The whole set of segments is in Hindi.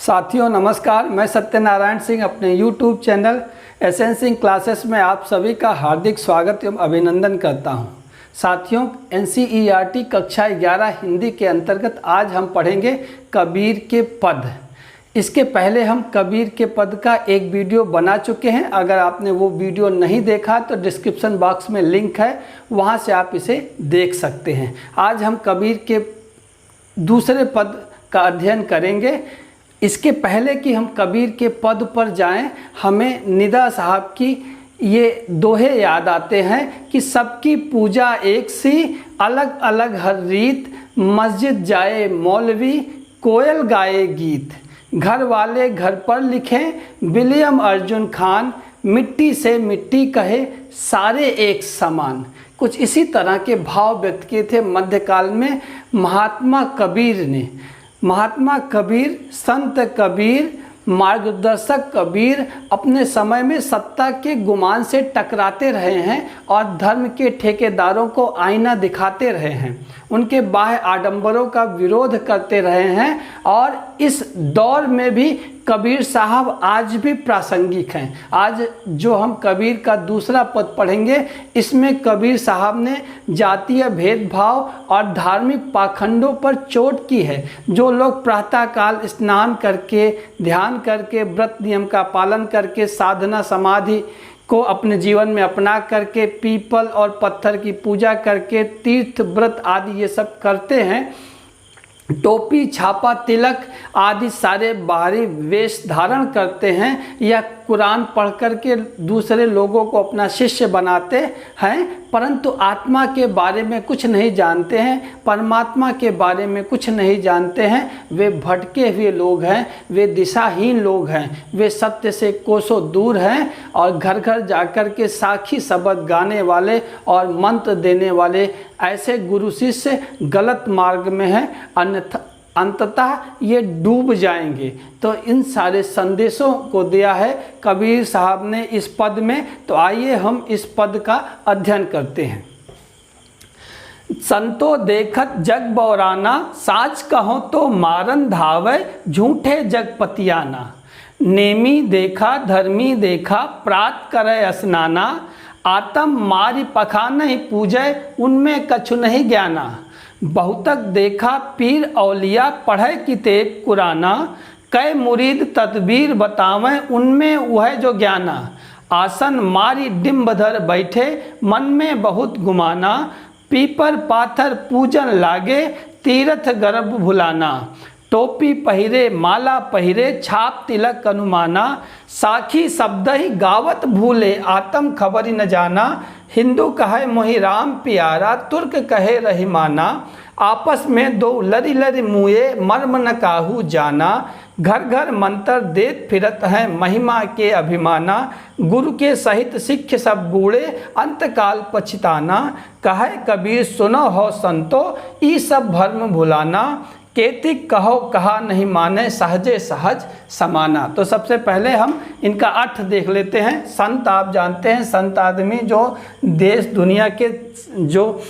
साथियों नमस्कार, मैं सत्यनारायण सिंह अपने YouTube channel S N Singh classes में आप सभी का हार्दिक स्वागत एवं अभिनंदन करता हूं। साथियों, NCERT कक्षा 11 हिंदी के अंतर्गत आज हम पढ़ेंगे कबीर के पद। इसके पहले हम कबीर के पद का एक वीडियो बना चुके हैं। अगर आपने वो वीडियो नहीं देखा तो डिस्क्रिप्शन बॉक्स में लिंक है, वहाँ से आप इसे देख सकते हैं। आज हम कबीर के दूसरे पद का अध्ययन करेंगे। इसके पहले कि हम कबीर के पद पर जाएं, हमें निदा साहब की ये दोहे याद आते हैं कि सबकी पूजा एक सी, अलग अलग हर रीत, मस्जिद जाए मौलवी, कोयल गाए गीत, घर वाले घर पर लिखें विलियम अर्जुन खान, मिट्टी से मिट्टी कहे सारे एक समान। कुछ इसी तरह के भाव व्यक्त किए थे मध्यकाल में महात्मा कबीर ने। महात्मा कबीर, संत कबीर, मार्गदर्शक कबीर अपने समय में सत्ता के गुमान से टकराते रहे हैं और धर्म के ठेकेदारों को आईना दिखाते रहे हैं। उनके बाह्य आडंबरों का विरोध करते रहे हैं और इस दौर में भी कबीर साहब आज भी प्रासंगिक हैं। आज जो हम कबीर का दूसरा पद पढ़ेंगे, इसमें कबीर साहब ने जातीय भेदभाव और धार्मिक पाखंडों पर चोट की है। जो लोग प्रातःकाल स्नान करके, ध्यान करके, व्रत नियम का पालन करके, साधना समाधि को अपने जीवन में अपना करके, पीपल और पत्थर की पूजा करके, तीर्थ व्रत आदि ये सब करते हैं, टोपी छापा तिलक आदि सारे बाहरी वेश धारण करते हैं या कुरान पढ़ कर के दूसरे लोगों को अपना शिष्य बनाते हैं, परंतु आत्मा के बारे में कुछ नहीं जानते हैं, परमात्मा के बारे में कुछ नहीं जानते हैं, वे भटके हुए लोग हैं, वे दिशाहीन लोग हैं, वे सत्य से कोसों दूर हैं और घर घर जाकर के साखी शब्द गाने वाले और मंत्र देने वाले ऐसे गुरु शिष्य गलत मार्ग में हैं, अन्यथा अंततः ये डूब जाएंगे। तो इन सारे संदेशों को दिया है कबीर साहब ने इस पद में। तो आइए हम इस पद का अध्ययन करते हैं। संतो देखत जग बौराना, साच कहो तो मारन धावे, झूठे जग पतियाना, नेमी देखा धर्मी देखा, प्रात करे स्नाना, आतम मारी पखा नहीं पूजय, उनमें कछु नहीं ज्ञाना, बहुतक देखा पीर औलिया, पढ़े किताब कुराना, कै मुरीद तदबीर बतावें, उनमें वह जो ज्ञाना, आसन मारी डिम्बधर बैठे, मन में बहुत गुमाना, पीपर पाथर पूजन लागे, तीर्थ गर्भ भुलाना, टोपी पहिरे माला पहिरे, छाप तिलक अनुमाना, साखी शब्द ही गावत भूले, आतम खबरी न जाना, हिंदू कहे मोहि राम प्यारा, तुर्क कहे रहीमाना, आपस में दो लरी लरी मुए, मर्म न काहू जाना, घर घर मंत्र देत फिरत हैं, महिमा के अभिमाना, गुरु के सहित सिख सब बूढ़े, अंतकाल पछताना, कहे कबीर सुनो हो संतो, ई सब भर्म भुलाना, केतिक कहो कहा नहीं माने, सहजे सहज समाना। तो सबसे पहले हम इनका अर्थ देख लेते हैं। संत आप जानते हैं, संत आदमी जो देश दुनिया के जो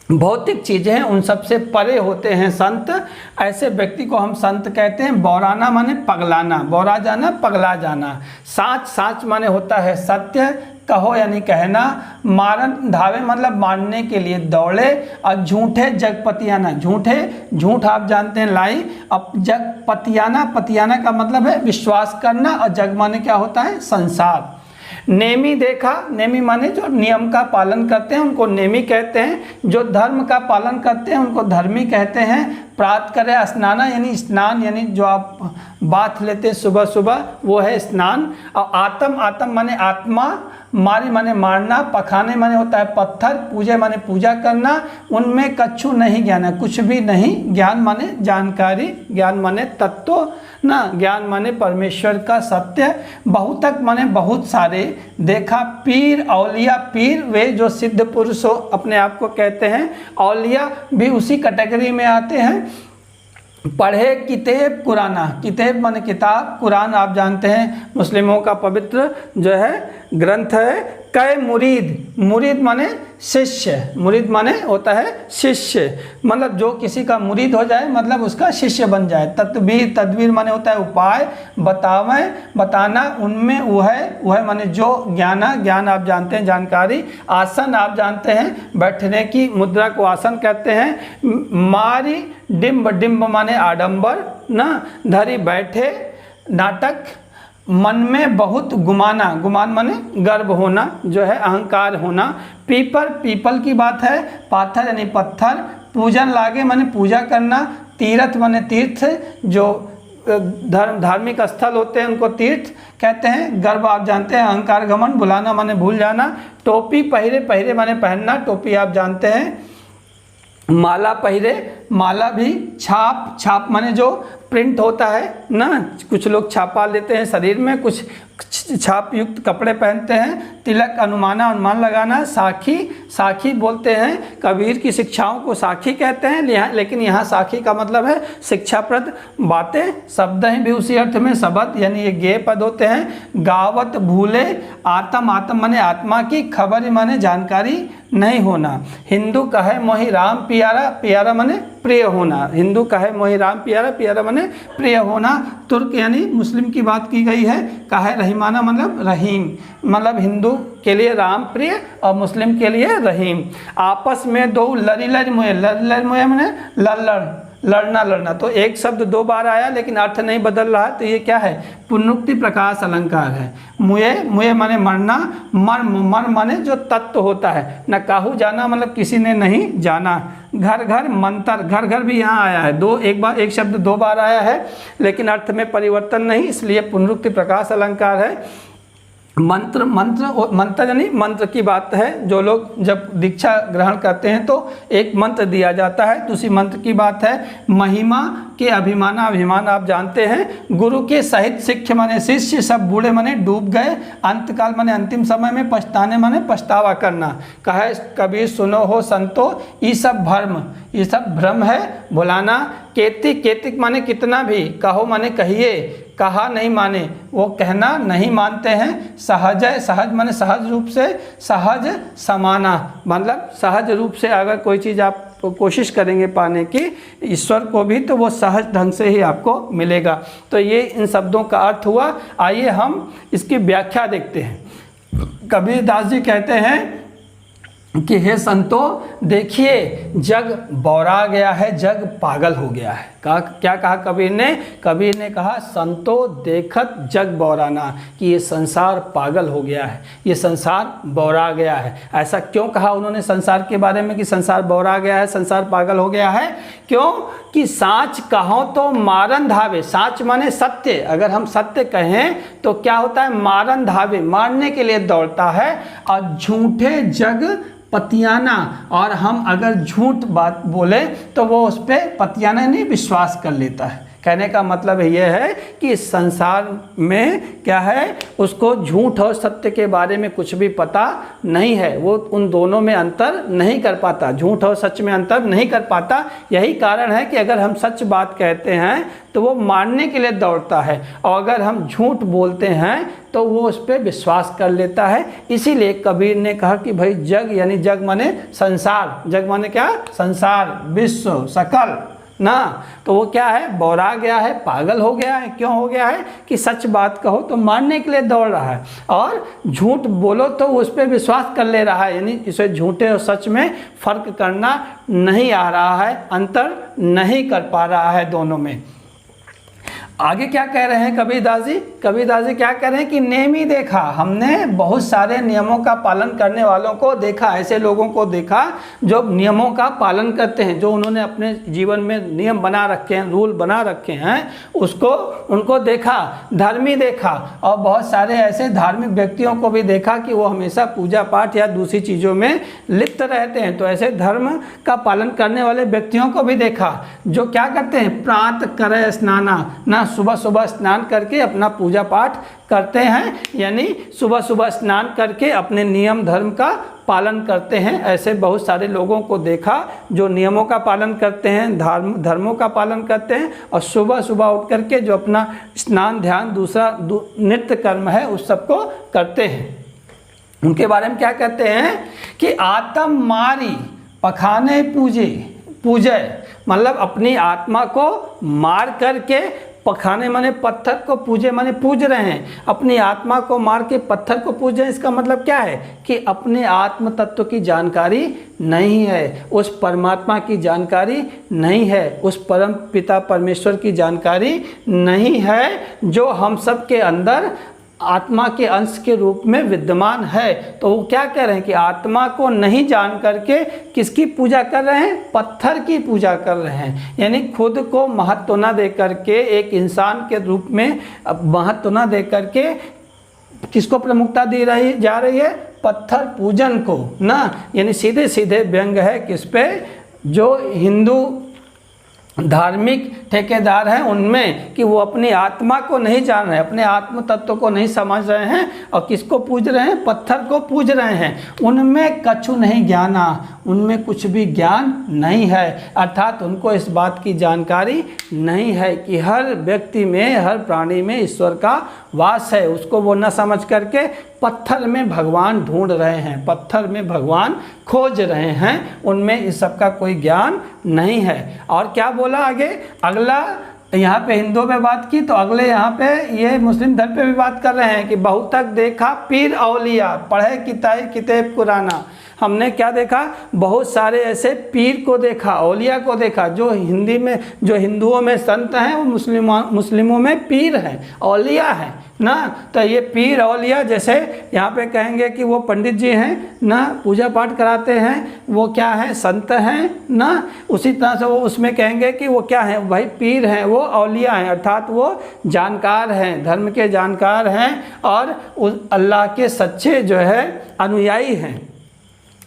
भौतिक चीज़ें हैं उन सबसे परे होते हैं संत। ऐसे व्यक्ति को हम संत कहते हैं। बौराना माने पगलाना, बौरा जाना, पगला जाना। साच, साच माने होता है सत्य, कहो यानी कहना, मारन धावे मतलब मारने के लिए दौड़े, और झूठे जगपतियाना, झूठे झूठ आप जानते हैं लाई। अब जगपतियाना, पतियाना का मतलब है विश्वास करना, और जग माने क्या होता है संसार। नेमी देखा, नेमी माने जो नियम का पालन करते हैं उनको नेमी कहते हैं, जो धर्म का पालन करते हैं उनको धर्मी कहते हैं। प्रात करे स्नाना यानी स्नान, यानी जो आप बाथ लेते हैं सुबह सुबह वो है स्नान। और आतम, आतम माने आत्मा, मारी माने मारना, पखाने माने होता है पत्थर, पूजे माने पूजा करना, उनमें कछु नहीं ज्ञान है, कुछ भी नहीं। ज्ञान माने जानकारी, ज्ञान माने तत्व ना, ज्ञान माने परमेश्वर का सत्य। बहुतक माने बहुत सारे। देखा पीर औलिया, पीर वे जो सिद्ध पुरुष अपने आप को कहते हैं, औलिया भी उसी कैटेगरी में आते हैं। पढ़े किताब कुराना, किताब माने किताब, कुरान आप जानते हैं मुस्लिमों का पवित्र जो है ग्रंथ है। कै मुरीद, मुरीद माने शिष्य, मुरीद माने होता है शिष्य, मतलब जो किसी का मुरीद हो जाए मतलब उसका शिष्य बन जाए। तदबीर, तदबीर माने होता है उपाय, बतावे, बताना, उनमें वह माने जो ज्ञाना, ज्ञान आप जानते हैं जानकारी, आसन आप जानते हैं बैठने की मुद्रा को आसन कहते हैं, मारी, डिम्ब, डिम्ब माने आडंबर ना, धरी बैठे, नाटक, मन में बहुत गुमाना, गुमान माने गर्व होना जो है, अहंकार होना, पीपर, पीपल की बात है, पाथर यानी पत्थर, पूजन लागे माने पूजा करना, तीर्थ माने तीर्थ, जो धार्मिक स्थल होते हैं उनको तीर्थ कहते हैं, गर्व आप जानते हैं, अहंकार, घमंड, भुलाना माने भूल जाना, टोपी पहरे, पहरे माने पहनना, टोपी आप जानते हैं, माला पहरे, माला भी, छाप, छाप माने जो प्रिंट होता है ना, कुछ लोग छापा लेते हैं शरीर में, कुछ छाप युक्त कपड़े पहनते हैं, तिलक, अनुमाना, अनुमान लगाना, साखी, साखी बोलते हैं, कबीर की शिक्षाओं को साखी कहते हैं, लेकिन यहाँ साखी का मतलब है शिक्षाप्रद बातें, शब्द हैं भी उसी अर्थ में, शब्द यानी ये गेय पद होते हैं, गावत, भूले, आत्म, आत्म माने आत्मा की, खबर माने जानकारी नहीं होना, हिंदू कहे मोहि राम प्यारा, प्यारा माने प्रिय होना, हिंदू कहे मोहि राम प्यारा, प्यारा माने प्रिय होना, तुर्क यानी मुस्लिम की बात की गई है, कहे रहीमाना मतलब रहीम, मतलब हिंदू के लिए राम प्रिय और मुस्लिम के लिए रहीम, आपस में दो लड़ी लड़ मुए, लड़ लड़ मुए माने लड़, लड़ना, लड़ना, तो एक शब्द दो बार आया लेकिन अर्थ नहीं बदल रहा, तो ये क्या है, पुनरुक्ति प्रकाश अलंकार है। मुए, मुए माने मरना, मर्म, मर्म माने जो तत्व होता है, न काहू जाना मतलब किसी ने नहीं जाना, घर घर, मंत्र, घर घर भी यहाँ आया है, दो, एक बार एक शब्द दो बार आया है लेकिन अर्थ में परिवर्तन नहीं, इसलिए पुनरुक्ति प्रकाश अलंकार है। मंत्र, मंत्र, मंत्र यानी मंत्र की बात है, जो लोग जब दीक्षा ग्रहण करते हैं तो एक मंत्र दिया जाता है, दूसरी मंत्र की बात है। महिमा के अभिमाना, अभिमान आप जानते हैं, गुरु के सहित शिष्य माने शिष्य, सब बूढ़े माने डूब गए, अंतकाल माने अंतिम समय में, पछताने माने पछतावा करना, कहे कबीर सुनो हो संतो, ये सब भ्रम, ये सब भ्रम है, भुलाना, केतिक, केतिक माने कितना भी, कहो माने कहिए, कहा नहीं माने वो कहना नहीं मानते हैं, सहज, सहज माने सहज रूप से, सहज समाना मतलब सहज रूप से अगर कोई चीज़ आप कोशिश करेंगे पाने की ईश्वर को भी तो वो सहज ढंग से ही आपको मिलेगा। तो ये इन शब्दों का अर्थ हुआ। आइए हम इसकी व्याख्या देखते हैं। कबीरदास जी कहते हैं कि हे संतो देखिए जग बौरा गया है, जग पागल हो गया है। कहा, क्या कहा कबीर ने? कबीर ने कहा संतो देखत जग बौराना, कि ये संसार पागल हो गया है, ये संसार बौरा गया है। ऐसा क्यों कहा उन्होंने संसार के बारे में कि संसार बौरा गया है, संसार पागल हो गया है? क्यों कि साँच कहो तो मारन धावे, साँच माने सत्य, अगर हम सत्य कहें तो क्या होता है? मारन धावे, मारने के लिए दौड़ता है, और झूठे जग पतियाना, और हम अगर झूठ बात बोले तो वो उस पर पतियाना नहीं विश्वास कर लेता है। कहने का मतलब ये है कि संसार में क्या है, उसको झूठ और सत्य के बारे में कुछ भी पता नहीं है, वो उन दोनों में अंतर नहीं कर पाता, झूठ और सच में अंतर नहीं कर पाता। यही कारण है कि अगर हम सच बात कहते हैं तो वो मानने के लिए दौड़ता है, और अगर हम झूठ बोलते हैं तो वो उस पर विश्वास कर लेता है। इसीलिए कबीर ने कहा कि भाई जग यानी जग माने संसार, जग माने क्या? संसार, विश्व, सकल ना, तो वो क्या है? बौरा गया है, पागल हो गया है। क्यों हो गया है? कि सच बात कहो तो मानने के लिए दौड़ रहा है, और झूठ बोलो तो उस पर विश्वास कर ले रहा है, यानी इसे झूठे और सच में फर्क करना नहीं आ रहा है, अंतर नहीं कर पा रहा है दोनों में। आगे क्या कह रहे हैं कबीरदास जी? कबीरदास जी क्या कह रहे हैं कि नेमी देखा, हमने बहुत सारे नियमों का पालन करने वालों को देखा, ऐसे लोगों को देखा जो नियमों का पालन करते हैं, जो उन्होंने अपने जीवन में नियम बना रखे हैं, रूल बना रखे हैं, उसको उनको देखा, धर्मी देखा, और बहुत सारे ऐसे धार्मिक व्यक्तियों को भी देखा कि वो हमेशा पूजा पाठ या दूसरी चीज़ों में लिप्त रहते हैं। तो ऐसे धर्म का पालन करने वाले व्यक्तियों को भी देखा जो क्या करते हैं? प्रात करे स्नाना, ना सुबह सुबह स्नान करके अपना पूजा पाठ करते हैं, यानी सुबह सुबह स्नान करके अपने नियम धर्म का पालन करते हैं। ऐसे बहुत सारे लोगों को देखा जो नियमों का पालन करते हैं, धर्मों का पालन करते हैं, और सुबह सुबह उठ करके जो अपना स्नान ध्यान दूसरा नित्य कर्म है उस सबको करते हैं। उनके बारे में क्या कहते हैं कि आत्म मारी पखाने पूजे, मतलब अपनी आत्मा को मार करके, पखाने माने पत्थर को, पूजे माने पूज रहे हैं, अपनी आत्मा को मार के पत्थर को पूज रहे हैं। इसका मतलब क्या है कि अपने आत्म तत्व की जानकारी नहीं है, उस परमात्मा की जानकारी नहीं है, उस परम पिता परमेश्वर की जानकारी नहीं है, जो हम सब के अंदर आत्मा के अंश के रूप में विद्यमान है। तो वो क्या कह रहे हैं कि आत्मा को नहीं जान करके किसकी पूजा कर रहे हैं? पत्थर की पूजा कर रहे हैं। यानी खुद को महत्व न दे करके, एक इंसान के रूप में महत्व न दे करके किसको प्रमुखता दी जा रही है? पत्थर पूजन को ना। यानी सीधे सीधे व्यंग है किस पे? जो हिंदू धार्मिक ठेकेदार हैं उनमें, कि वो अपनी आत्मा को नहीं जान रहे, अपने आत्म तत्व को नहीं समझ रहे हैं और किसको पूज रहे हैं? पत्थर को पूज रहे हैं। उनमें कछु नहीं ज्ञाना, उनमें कुछ भी ज्ञान नहीं है, अर्थात उनको इस बात की जानकारी नहीं है कि हर व्यक्ति में, हर प्राणी में ईश्वर का वास है। उसको वो न समझ करके पत्थर में भगवान ढूंढ रहे हैं, पत्थर में भगवान खोज रहे हैं, उनमें इस सब का कोई ज्ञान नहीं है। और क्या बोला आगे? अगला यहाँ पे हिंदुओं पे बात की, तो अगले यहाँ पे ये मुस्लिम धर्म पे भी बात कर रहे हैं कि बहुत तक देखा पीर औलिया, पढ़े किताब कुराना। हमने क्या देखा? बहुत सारे ऐसे पीर को देखा, औलिया को देखा। जो हिंदी में, जो हिंदुओं में संत हैं, वो मुस्लिमों में पीर हैं, औलिया हैं ना। तो ये पीर औलिया, जैसे यहाँ पे कहेंगे कि वो पंडित जी हैं ना, पूजा पाठ कराते हैं, वो क्या है? संत हैं ना। उसी तरह से वो उसमें कहेंगे कि वो क्या है? भाई पीर हैं, वो औलिया हैं, अर्थात वो जानकार हैं, धर्म के जानकार हैं और उस अल्लाह के सच्चे जो है अनुयायी हैं।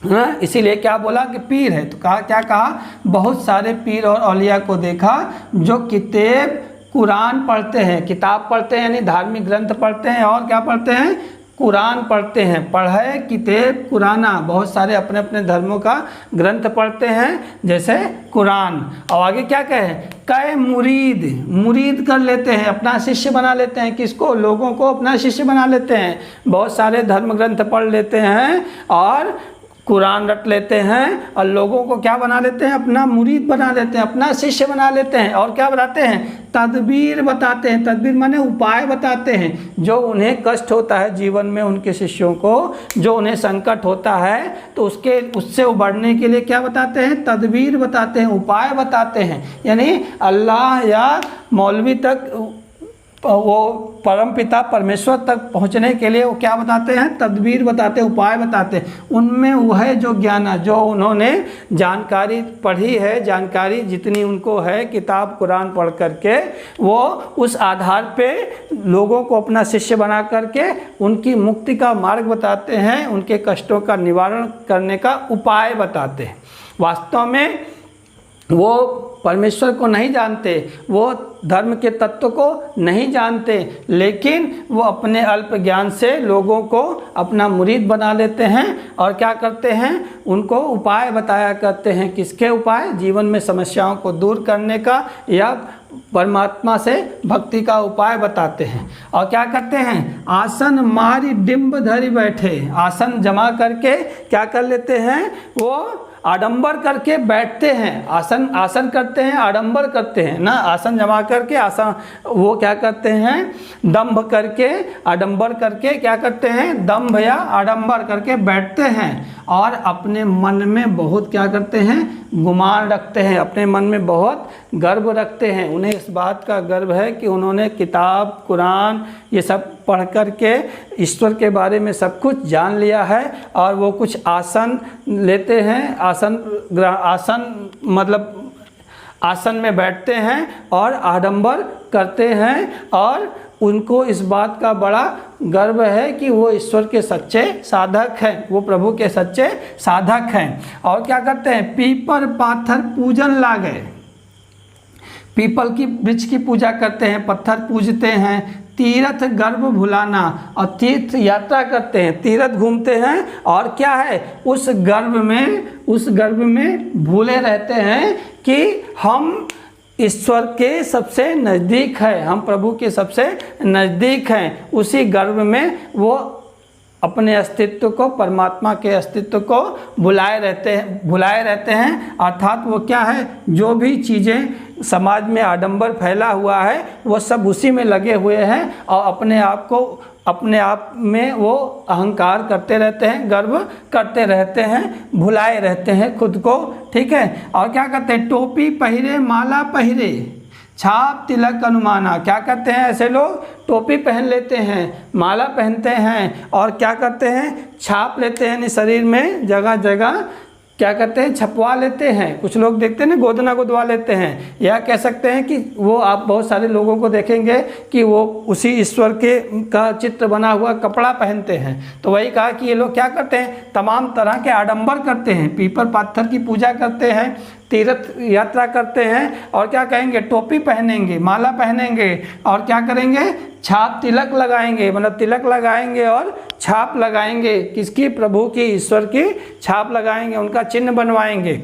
हाँ, इसीलिए क्या बोला कि पीर है। तो कहा, क्या कहा? बहुत सारे पीर और औलिया को देखा जो किताब कुरान पढ़ते हैं, किताब पढ़ते हैं यानी धार्मिक ग्रंथ पढ़ते हैं, और क्या पढ़ते हैं? कुरान पढ़ते हैं। पढ़े किताब कुराना, बहुत सारे अपने अपने धर्मों का ग्रंथ पढ़ते हैं, जैसे कुरान। और आगे क्या कहे? कै मुरीद कर लेते हैं, अपना शिष्य बना लेते हैं। किसको? लोगों को अपना शिष्य बना लेते हैं। बहुत सारे धर्म ग्रंथ पढ़ लेते हैं और कुरान रट लेते हैं और लोगों को क्या बना लेते हैं? अपना मुरीद बना लेते हैं, अपना शिष्य बना लेते हैं। और क्या बताते हैं? तदबीर बताते हैं। तदबीर माने उपाय बताते हैं। जो उन्हें कष्ट होता है जीवन में, उनके शिष्यों को जो उन्हें संकट होता है, तो उससे उबरने के लिए क्या बताते हैं? तदबीर बताते हैं, उपाय बताते हैं। यानी अल्लाह या मौलवी तक, वो परम पिता परमेश्वर तक पहुंचने के लिए वो क्या बताते हैं? तदबीर बताते हैं, उपाय बताते हैं। उनमें वह जो ज्ञान, जो उन्होंने जानकारी पढ़ी है, जानकारी जितनी उनको है किताब कुरान पढ़ करके, वो उस आधार पे लोगों को अपना शिष्य बना करके उनकी मुक्ति का मार्ग बताते हैं, उनके कष्टों का निवारण करने का उपाय बताते हैं। वास्तव में वो परमेश्वर को नहीं जानते, वो धर्म के तत्व को नहीं जानते, लेकिन वो अपने अल्प ज्ञान से लोगों को अपना मुरीद बना लेते हैं और क्या करते हैं? उनको उपाय बताया करते हैं। किसके उपाय? जीवन में समस्याओं को दूर करने का या परमात्मा से भक्ति का उपाय बताते हैं। और क्या करते हैं? आसन मारी डिंब धरी बैठे, आसन जमा करके क्या कर लेते हैं? वो आडंबर करके बैठते हैं। आसन करते हैं, आडंबर करते हैं ना। आसन जमा करके आसन, वो क्या करते हैं? दंभ करके, आडंबर करके क्या करते हैं? दंभ या आडंबर करके बैठते हैं और अपने मन में बहुत क्या करते हैं? गुमान रखते हैं, अपने मन में बहुत गर्व रखते हैं। उन्हें इस बात का गर्व है कि उन्होंने किताब कुरान ये सब पढ़ कर के ईश्वर के बारे में सब कुछ जान लिया है। और वो कुछ आसन लेते हैं, आसन मतलब आसन में बैठते हैं और आडंबर करते हैं, और उनको इस बात का बड़ा गर्व है कि वो ईश्वर के सच्चे साधक हैं, वो प्रभु के सच्चे साधक हैं। और क्या करते हैं? पीपर पाथर पूजन लागे, पीपल की वृक्ष की पूजा करते हैं, पत्थर पूजते हैं। तीर्थ गर्भ भुलाना, और तीर्थ यात्रा करते हैं, तीर्थ घूमते हैं, और क्या है? उस गर्भ में भूले रहते हैं कि हम ईश्वर के सबसे नज़दीक है, हम प्रभु के सबसे नज़दीक हैं। उसी गर्भ में वो अपने अस्तित्व को, परमात्मा के अस्तित्व को भुलाए रहते हैं। अर्थात वो क्या है, जो भी चीज़ें समाज में आडंबर फैला हुआ है वो सब उसी में लगे हुए हैं और अपने आप में वो अहंकार करते रहते हैं, गर्व करते रहते हैं, भुलाए रहते हैं खुद को। ठीक है, और क्या करते हैं, टोपी पहिरे माला पहिरे छाप तिलक अनुमाना। क्या करते हैं ऐसे लोग, टोपी पहन लेते हैं, माला पहनते हैं और क्या करते हैं, छाप लेते हैं, यानी शरीर में जगह जगह क्या करते हैं, छपवा लेते हैं। कुछ लोग देखते हैं ना, गोदना गुदवा लेते हैं। या कह सकते हैं कि वो आप बहुत सारे लोगों को देखेंगे कि वो उसी ईश्वर का चित्र बना हुआ कपड़ा पहनते हैं। तो वही कहा कि ये लोग क्या करते हैं, तमाम तरह के आडंबर करते हैं, पीपर पाथर की पूजा करते हैं, तीर्थ यात्रा करते हैं और क्या कहेंगे, टोपी पहनेंगे, माला पहनेंगे और क्या करेंगे, छाप तिलक लगाएंगे, मतलब तिलक लगाएंगे और छाप लगाएंगे। किसकी, प्रभु की, ईश्वर की छाप लगाएंगे, उनका चिन्ह बनवाएंगे।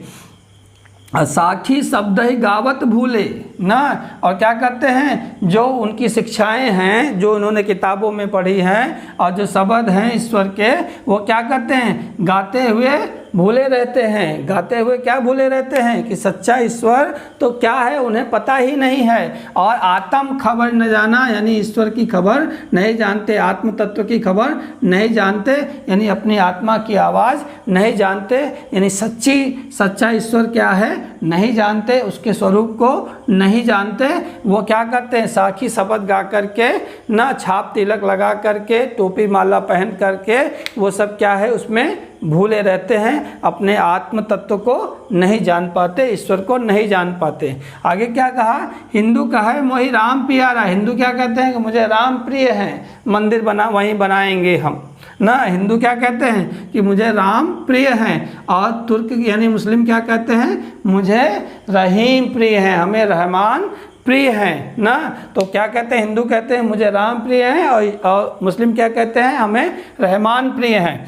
साखी शब्द ही गावत भूले ना, और क्या करते हैं, जो उनकी शिक्षाएं हैं, जो उन्होंने किताबों में पढ़ी हैं और जो शब्द हैं ईश्वर के, वो क्या करते हैं, गाते हुए भूले रहते हैं। गाते हुए क्या भूले रहते हैं कि सच्चा ईश्वर तो क्या है उन्हें पता ही नहीं है। और आत्म खबर न जाना, यानी ईश्वर की खबर नहीं जानते, आत्म तत्व की खबर नहीं जानते, यानी अपनी आत्मा की आवाज़ नहीं जानते, यानी सच्चा ईश्वर क्या है नहीं जानते, उसके स्वरूप को नहीं जानते। वो क्या करते हैं, साखी शब्द गा करके ना, छाप तिलक लगा करके, टोपी माला पहन करके, वो सब क्या है उसमें भूले रहते हैं, अपने आत्म तत्व को नहीं जान पाते, ईश्वर को नहीं जान पाते। आगे क्या कहा, हिंदू कहे मोहि राम प्यारा। हिंदू क्या कहते हैं कि मुझे राम प्रिय हैं, मंदिर वहीं बनाएंगे हम ना। हिंदू क्या कहते हैं कि मुझे राम प्रिय हैं, और तुर्क यानी मुस्लिम क्या कहते हैं, मुझे रहीम प्रिय हैं, हमें रहमान प्रिय हैं ना। तो क्या कहते हैं, हिंदू कहते हैं मुझे राम प्रिय हैं और मुस्लिम क्या कहते हैं, हमें रहमान प्रिय हैं।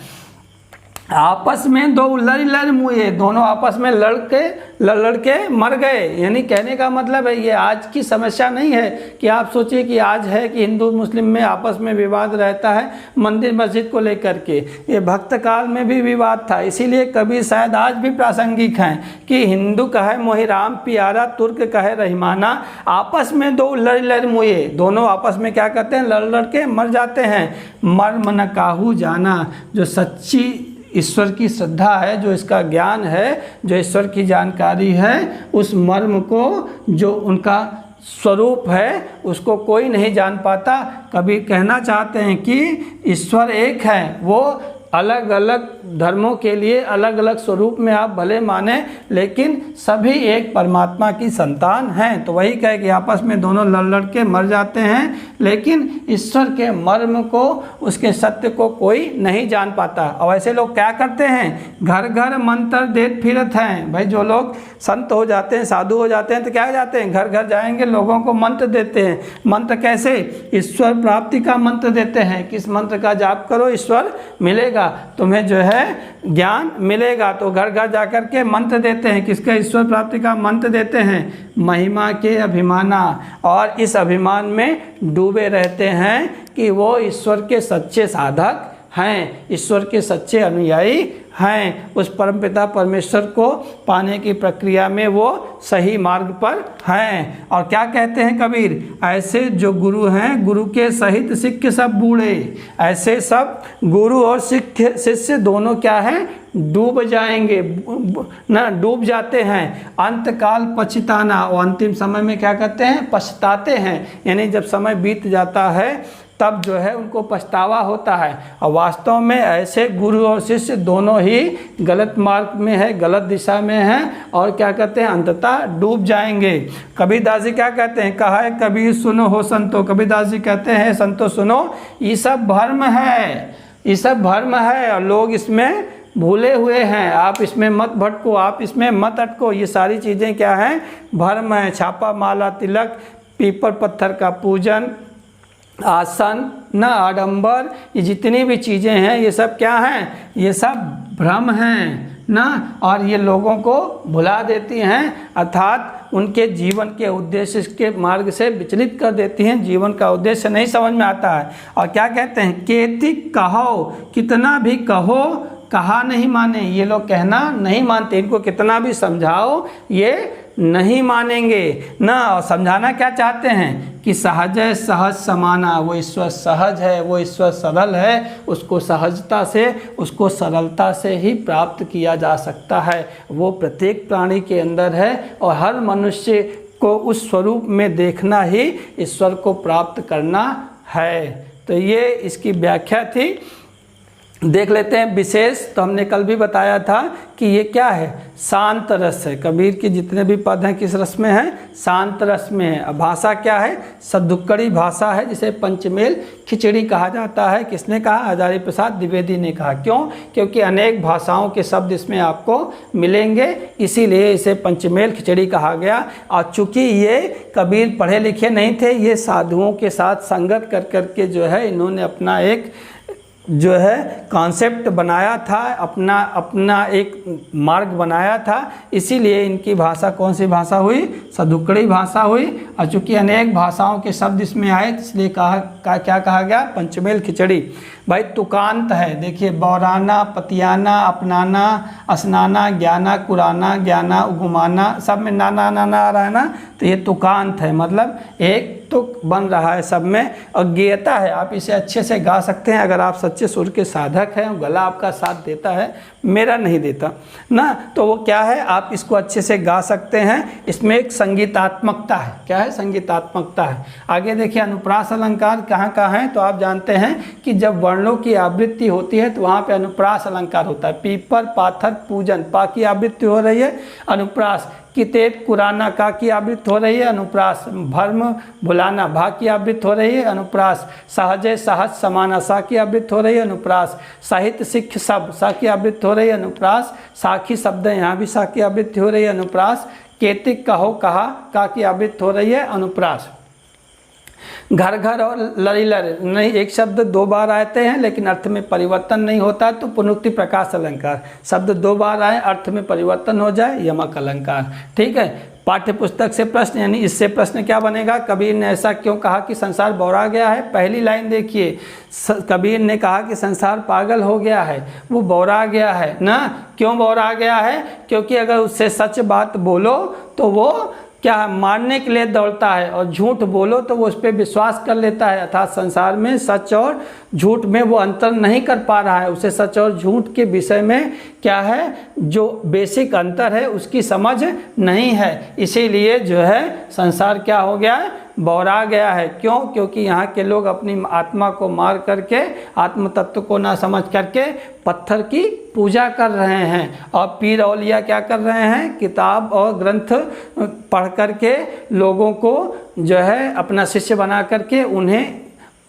आपस में दो लड़ मुए, दोनों आपस में लड़ के मर गए। यानी कहने का मतलब है, ये आज की समस्या नहीं है कि आप सोचिए कि आज है कि हिंदू मुस्लिम में आपस में विवाद रहता है मंदिर मस्जिद को लेकर के। ये भक्त काल में भी विवाद था, इसीलिए कभी शायद आज भी प्रासंगिक हैं कि हिंदू कहे मोहि राम प्यारा, तुर्क कहे रहीमाना। आपस में दो लड़ मुए, दोनों आपस में क्या करते हैं, लड़ के मर जाते हैं। मर्म न काहू जाना, जो सच्ची ईश्वर की श्रद्धा है, जो इसका ज्ञान है, जो ईश्वर की जानकारी है, उस मर्म को, जो उनका स्वरूप है, उसको कोई नहीं जान पाता। कभी कहना चाहते हैं कि ईश्वर एक है, वो अलग अलग धर्मों के लिए अलग अलग स्वरूप में आप भले माने, लेकिन सभी एक परमात्मा की संतान हैं। तो वही कहे कि आपस में दोनों लड़ के मर जाते हैं, लेकिन ईश्वर के मर्म को, उसके सत्य को कोई नहीं जान पाता। और ऐसे लोग क्या करते हैं, घर घर मंत्र देत फिरत हैं। भाई जो लोग संत हो जाते हैं, साधु हो जाते हैं, तो क्या हो जाते हैं, घर घर जाएंगे, लोगों को मंत्र देते हैं। मंत्र कैसे, ईश्वर प्राप्ति का मंत्र देते हैं, किस मंत्र का जाप करो ईश्वर मिलेगा, तुम्हें जो है ज्ञान मिलेगा। तो घर घर जाकर के मंत्र देते हैं, किसका, ईश्वर प्राप्ति का मंत्र देते हैं, महिमा के अभिमाना। और इस अभिमान में डूबे रहते हैं कि वो ईश्वर के सच्चे साधक हैं, ईश्वर के सच्चे अनुयायी हैं, उस परमपिता परमेश्वर को पाने की प्रक्रिया में वो सही मार्ग पर हैं। और क्या कहते हैं कबीर, ऐसे जो गुरु हैं, गुरु के सहित सिक्ख सब बूढ़े। ऐसे सब गुरु और शिष्य दोनों क्या हैं, डूब जाएंगे ना, डूब जाते हैं। अंतकाल पछताना, और अंतिम समय में क्या कहते हैं, पछताते हैं। यानी जब समय बीत जाता है तब जो है उनको पछतावा होता है। और वास्तव में ऐसे गुरु और शिष्य दोनों ही गलत मार्ग में है, गलत दिशा में हैं, और क्या कहते हैं, अंततः डूब जाएंगे। कबीरदास जी क्या कहते हैं, कहा है कबीर सुनो हो संतो। कबीरदास जी कहते हैं संतो सुनो, ये सब भ्रम है, ये सब भ्रम है और लोग इसमें भूले हुए हैं। आप इसमें मत भटको, आप इसमें मत अटको। ये सारी चीज़ें क्या हैं, भ्रम है। छापा माला तिलक, पीपर पत्थर का पूजन, आसन न, आडंबर, ये जितनी भी चीज़ें हैं ये सब क्या हैं, ये सब भ्रम हैं ना। और ये लोगों को भुला देती हैं, अर्थात उनके जीवन के उद्देश्य के मार्ग से विचलित कर देती हैं, जीवन का उद्देश्य नहीं समझ में आता है। और क्या कहते हैं, केति कहो, कितना भी कहो कहा नहीं माने। ये लोग कहना नहीं मानते, इनको कितना भी समझाओ ये नहीं मानेंगे ना। और समझाना क्या चाहते हैं कि सहज है सहज समाना, वो ईश्वर सहज है, वो ईश्वर सरल है, उसको सहजता से, उसको सरलता से ही प्राप्त किया जा सकता है। वो प्रत्येक प्राणी के अंदर है और हर मनुष्य को उस स्वरूप में देखना ही ईश्वर को प्राप्त करना है। तो ये इसकी व्याख्या थी। देख लेते हैं विशेष। तो हमने कल भी बताया था कि ये क्या है, शांत रस है। कबीर के जितने भी पद हैं किस रस में हैं, शांत रस में है। अब भाषा क्या है, सदुक्कड़ी भाषा है, जिसे पंचमेल खिचड़ी कहा जाता है। किसने कहा, हजारी प्रसाद द्विवेदी ने कहा। क्यों, क्योंकि अनेक भाषाओं के शब्द इसमें आपको मिलेंगे, इसीलिए इसे पंचमेल खिचड़ी कहा गया। और चूँकि ये कबीर पढ़े लिखे नहीं थे, ये साधुओं के साथ संगत कर करके जो है इन्होंने अपना एक जो है कॉन्सेप्ट बनाया था, अपना एक मार्ग बनाया था। इसीलिए इनकी भाषा कौन सी भाषा हुई, सदुक्कड़ी भाषा हुई। और चूँकि अनेक भाषाओं के शब्द इसमें आए, इसलिए क्या कहा गया, पंचमेल खिचड़ी। भाई तुकांत है, देखिए बौराना, पतियाना, अपनाना, असनाना, ज्ञाना, कुराना, ज्ञाना, उगुमाना, सब में नाना नाना आ रहा है ना, तो ये तुकांत है, मतलब एक तुक बन रहा है सब में। और गेयता है, आप इसे अच्छे से गा सकते हैं अगर आप सच्चे सुर के साधक हैं, गला आपका साथ देता है, मेरा नहीं देता ना, तो वो क्या है, आप इसको अच्छे से गा सकते हैं। इसमें एक संगीतात्मकता है। क्या है, संगीतात्मकता है। आगे देखिए अनुप्रास अलंकार कहाँ कहाँ है, तो आप जानते हैं कि जब वर्णों की आवृत्ति होती है तो वहाँ पे अनुप्रास अलंकार होता है। पीपर, पाथर, पूजन, पा की आवृत्ति हो रही है, अनुप्रास। कितेत, कुराना, का की आवृत्ति हो रही है, अनुप्रास। भर्म, भुलाना, भा की आवृत्ति हो रही है, अनुप्रास। सहजे, सहज, समाना, सा की आवृत्ति हो रही है, अनुप्रास। साहित्य, सिख, सब, सा की आवृत्ति हो रही है, अनुप्रास। साखी शब्द यहाँ भी सा की आवृत्ति हो रही है, अनुप्रास। केतिक, कहो, कहा, का की आवृत्ति हो रही है, अनुप्रास। घर घर और लड़ी लड़ नहीं, एक शब्द दो बार आते हैं लेकिन अर्थ में परिवर्तन नहीं होता, तो पुनरुक्ति प्रकाश अलंकार। शब्द दो बार आए, अर्थ में परिवर्तन हो जाए, यमक अलंकार। ठीक है। पाठ्य पुस्तक से प्रश्न, यानी इससे प्रश्न क्या बनेगा, कबीर ने ऐसा क्यों कहा कि संसार बौरा गया है। पहली लाइन देखिए, कबीर ने कहा कि संसार पागल हो गया है, वो बौरा गया है ना। क्यों बौरा गया है, क्योंकि अगर उससे सच बात बोलो तो वो क्या है, मारने के लिए दौड़ता है, और झूठ बोलो तो वो उस पर विश्वास कर लेता है। अर्थात संसार में सच और झूठ में वो अंतर नहीं कर पा रहा है, उसे सच और झूठ के विषय में क्या है, जो बेसिक अंतर है उसकी समझ नहीं है। इसीलिए जो है संसार क्या हो गया है, बौरा गया है। क्यों, क्योंकि यहाँ के लोग अपनी आत्मा को मार करके, आत्म तत्व को ना समझ करके पत्थर की पूजा कर रहे हैं। और पीर औलिया क्या कर रहे हैं, किताब और ग्रंथ पढ़ करके लोगों को जो है अपना शिष्य बना करके उन्हें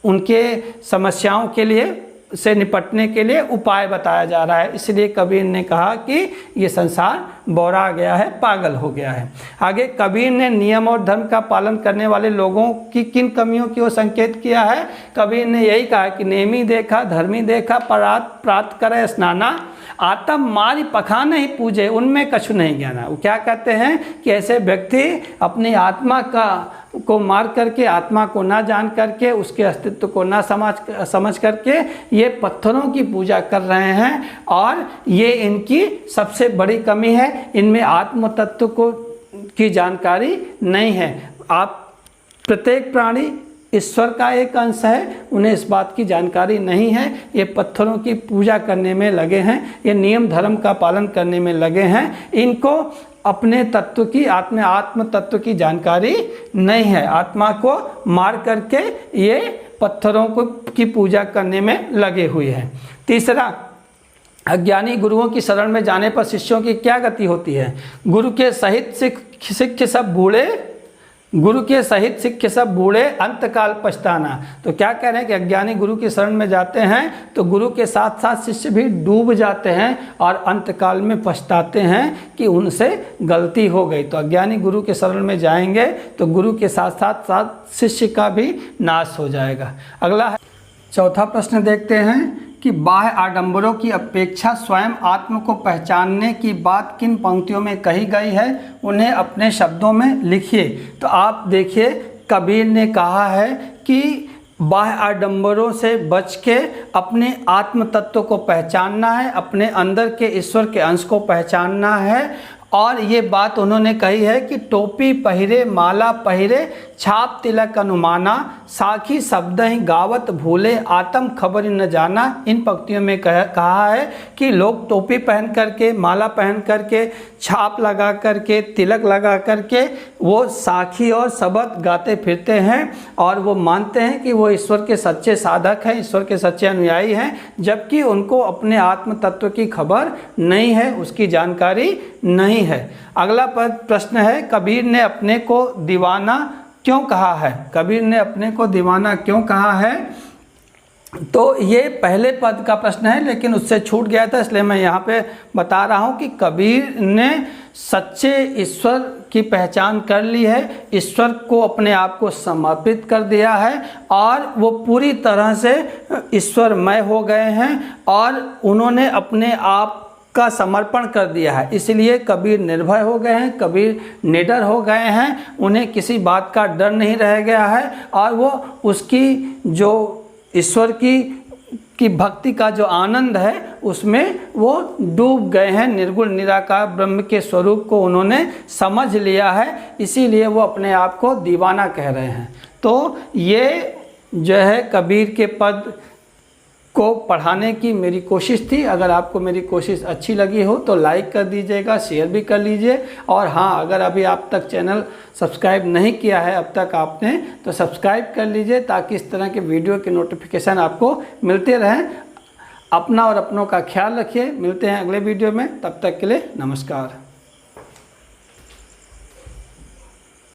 उनके समस्याओं के लिए से निपटने के लिए उपाय बताया जा रहा है। इसलिए कबीर ने कहा कि ये संसार बौरा गया है, पागल हो गया है। आगे कबीर ने नियम और धर्म का पालन करने वाले लोगों की किन कमियों की ओर संकेत किया है। कबीर ने यही कहा कि नेमी देखा, धर्मी देखा, प्रात करे स्नाना, आत्म मारी पखान ही पूजे, उनमें कछु नहीं ज्ञाना। वो क्या कहते हैं कि ऐसे व्यक्ति अपनी आत्मा को मार करके, आत्मा को ना जान करके, उसके अस्तित्व को ना समझ करके ये पत्थरों की पूजा कर रहे हैं, और ये इनकी सबसे बड़ी कमी है। इनमें आत्म तत्व की जानकारी नहीं है। आप प्रत्येक प्राणी ईश्वर का एक अंश है, उन्हें इस बात की जानकारी नहीं है। ये पत्थरों की पूजा करने में लगे हैं, ये नियम धर्म का पालन करने में लगे हैं। इनको अपने तत्व की, आत्म तत्व की जानकारी नहीं है। आत्मा को मार करके ये पत्थरों की पूजा करने में लगे हुए हैं। तीसरा, अज्ञानी गुरुओं की शरण में जाने पर शिष्यों की क्या गति होती है। गुरु के सहित शिष्य सब बूढ़े, गुरु के सहित शिष्य सब बूढ़े, अंतकाल पछताना। तो क्या कह रहे हैं कि अज्ञानी गुरु की शरण में जाते हैं तो गुरु के साथ साथ शिष्य भी डूब जाते हैं और अंतकाल में पछताते हैं कि उनसे गलती हो गई। तो अज्ञानी गुरु के शरण में जाएंगे तो गुरु के साथ साथ शिष्य का भी नाश हो जाएगा। अगला है, चौथा प्रश्न देखते हैं कि बाह्य आडंबरों की अपेक्षा स्वयं आत्म को पहचानने की बात किन पंक्तियों में कही गई है, उन्हें अपने शब्दों में लिखिए। तो आप देखिए, कबीर ने कहा है कि बाह्य आडंबरों से बच के अपने आत्म तत्व को पहचानना है, अपने अंदर के ईश्वर के अंश को पहचानना है। और ये बात उन्होंने कही है कि टोपी पहिरे माला पहिरे छाप तिलक अनुमाना, साखी शब्द ही गावत भूले आत्म खबर न जाना। इन पंक्तियों में कहा है कि लोग टोपी पहन करके, माला पहन करके, छाप लगा करके, तिलक लगा करके वो साखी और शब्द गाते फिरते हैं और वो मानते हैं कि वो ईश्वर के सच्चे साधक हैं, ईश्वर के सच्चे अनुयायी हैं, जबकि उनको अपने आत्म तत्व की खबर नहीं है, उसकी जानकारी नहीं है। अगला प्रश्न है, कबीर ने अपने को दीवाना क्यों कहा है? कबीर ने अपने को दीवाना क्यों कहा है? तो ये पहले पद का प्रश्न है, लेकिन उससे छूट गया था, इसलिए मैं यहाँ पे बता रहा हूँ कि कबीर ने सच्चे ईश्वर की पहचान कर ली है, ईश्वर को अपने आप को समर्पित कर दिया है और वो पूरी तरह से ईश्वरमय हो गए हैं और उन्होंने अपने आप का समर्पण कर दिया है। इसलिए कबीर निर्भय हो गए हैं, कबीर निडर हो गए हैं, उन्हें किसी बात का डर नहीं रह गया है और वो उसकी जो ईश्वर की भक्ति का जो आनंद है उसमें वो डूब गए हैं। निर्गुण निराकार ब्रह्म के स्वरूप को उन्होंने समझ लिया है, इसीलिए वो अपने आप को दीवाना कह रहे हैं। तो ये जो है कबीर के पद को पढ़ाने की मेरी कोशिश थी। अगर आपको मेरी कोशिश अच्छी लगी हो तो लाइक कर दीजिएगा, शेयर भी कर लीजिए। और हाँ, अगर अभी आप तक चैनल सब्सक्राइब नहीं किया है अब तक आपने, तो सब्सक्राइब कर लीजिए ताकि इस तरह के वीडियो के नोटिफिकेशन आपको मिलते रहें। अपना और अपनों का ख्याल रखिए। मिलते हैं अगले वीडियो में, तब तक के लिए नमस्कार।